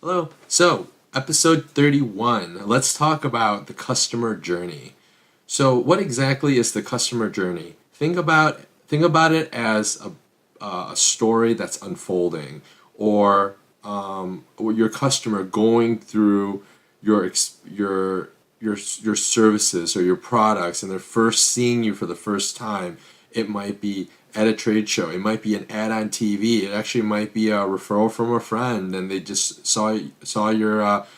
Hello. So, episode 31. Let's talk about the customer journey. So, what exactly is the customer journey? Think about it as a story that's unfolding, or your customer going through your your services or your products, and they're first seeing you for the first time. It might be at a trade show. It might be an ad on TV. It actually might be a referral from a friend, and they just saw your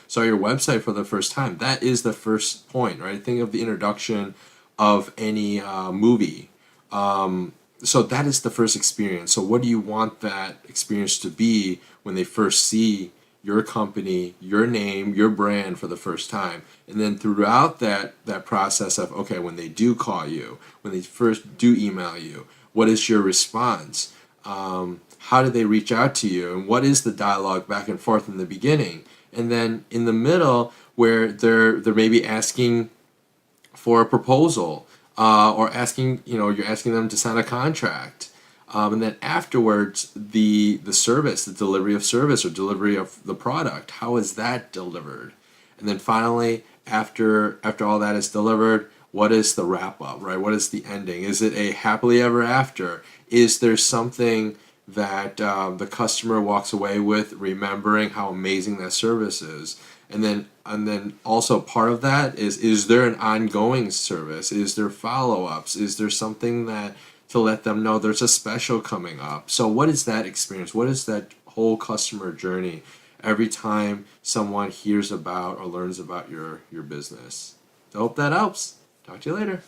website for the first time. That is the first point, right? Think of the introduction of any movie. So that is the first experience. So what do you want that experience to be when they first see your company, your name, your brand for the first time? And then throughout that process of, okay, when they do call you, when they first do email you, what is your response? How do they reach out to you, and what is the dialogue back and forth in the beginning? And then in the middle, where they're maybe asking for a proposal, or asking, you're asking them to sign a contract. And then afterwards, the service, the delivery of service or delivery of the product, how is that delivered? And then finally, after all that is delivered, what is the wrap up, right? What is the ending? Is it a happily ever after? Is there something that the customer walks away with, remembering how amazing that service is? And then also part of that is there an ongoing service? Is there follow-ups? Is there something that to let them know there's a special coming up? So what is that experience? What is that whole customer journey every time someone hears about or learns about your business? I hope that helps. Talk to you later.